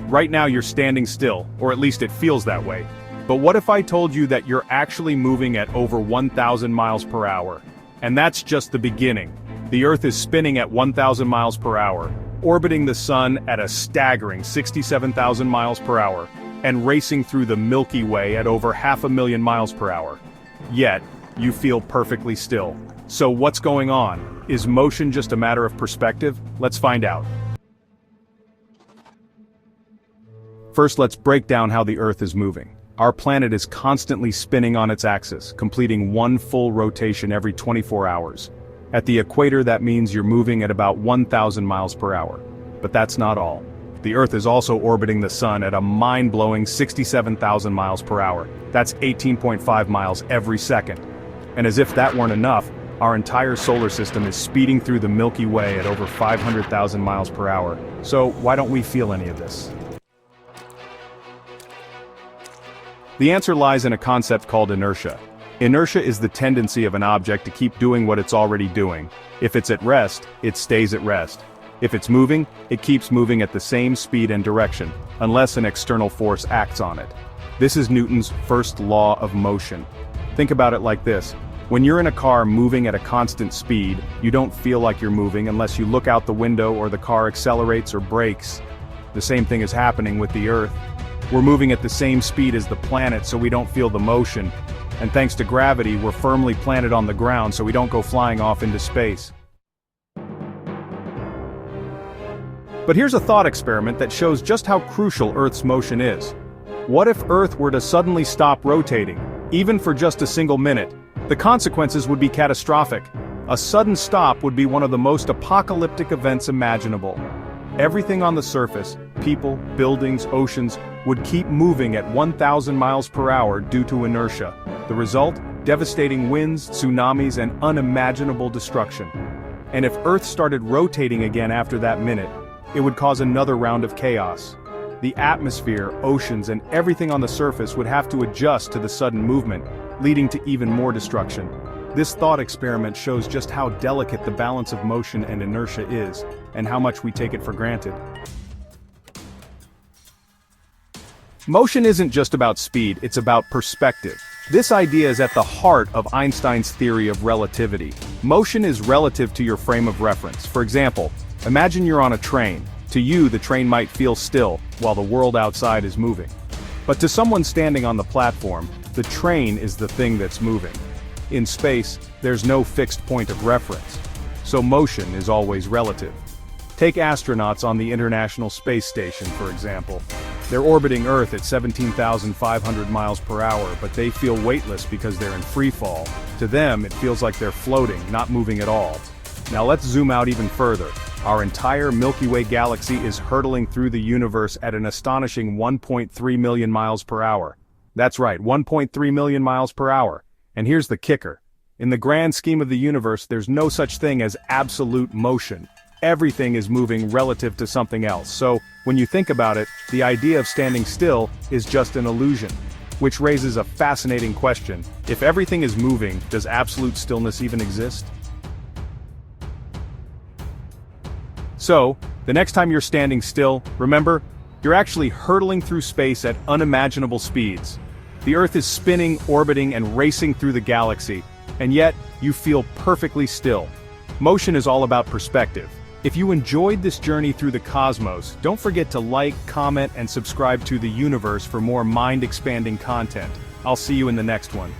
Right now you're standing still, or at least it feels that way. But what if I told you that you're actually moving at over 1,000 miles per hour? And that's just the beginning. The Earth is spinning at 1,000 miles per hour, orbiting the Sun at a staggering 67,000 miles per hour, and racing through the Milky Way at over 500,000 miles per hour. Yet, you feel perfectly still. So what's going on? Is motion just a matter of perspective? Let's find out. First, let's break down how the Earth is moving. Our planet is constantly spinning on its axis, completing one full rotation every 24 hours. At the equator, that means you're moving at about 1,000 miles per hour. But that's not all. The Earth is also orbiting the Sun at a mind-blowing 67,000 miles per hour. That's 18.5 miles every second. And as if that weren't enough, our entire solar system is speeding through the Milky Way at over 500,000 miles per hour. So why don't we feel any of this? The answer lies in a concept called inertia. Inertia is the tendency of an object to keep doing what it's already doing. If it's at rest, it stays at rest. If it's moving, it keeps moving at the same speed and direction, unless an external force acts on it. This is Newton's first law of motion. Think about it like this. When you're in a car moving at a constant speed, you don't feel like you're moving unless you look out the window or the car accelerates or brakes. The same thing is happening with the Earth. We're moving at the same speed as the planet, so we don't feel the motion. And thanks to gravity, we're firmly planted on the ground so we don't go flying off into space. But here's a thought experiment that shows just how crucial Earth's motion is. What if Earth were to suddenly stop rotating, even for just a single minute? The consequences would be catastrophic. A sudden stop would be one of the most apocalyptic events imaginable. Everything on the surface, people, buildings, oceans, would keep moving at 1,000 miles per hour due to inertia. The result? Devastating winds, tsunamis, and unimaginable destruction. And if Earth started rotating again after that minute, it would cause another round of chaos. The atmosphere, oceans, and everything on the surface would have to adjust to the sudden movement, leading to even more destruction. This thought experiment shows just how delicate the balance of motion and inertia is, and how much we take it for granted. Motion isn't just about speed, it's about perspective. This idea is at the heart of Einstein's theory of relativity. Motion is relative to your frame of reference. For example, imagine you're on a train. To you, the train might feel still, while the world outside is moving. But to someone standing on the platform, the train is the thing that's moving. In space, there's no fixed point of reference, so motion is always relative. Take astronauts on the International Space Station, for example. They're orbiting Earth at 17,500 miles per hour, but they feel weightless because they're in free fall. To them, it feels like they're floating, not moving at all. Now let's zoom out even further. Our entire Milky Way galaxy is hurtling through the universe at an astonishing 1.3 million miles per hour. That's right, 1.3 million miles per hour. And here's the kicker. In the grand scheme of the universe, there's no such thing as absolute motion. Everything is moving relative to something else. So, when you think about it, the idea of standing still is just an illusion. Which raises a fascinating question. If everything is moving, does absolute stillness even exist? So, the next time you're standing still, remember, you're actually hurtling through space at unimaginable speeds. The Earth is spinning, orbiting, and racing through the galaxy, and yet, you feel perfectly still. Motion is all about perspective. If you enjoyed this journey through the cosmos, don't forget to like, comment, and subscribe to The Universe for more mind-expanding content. I'll see you in the next one.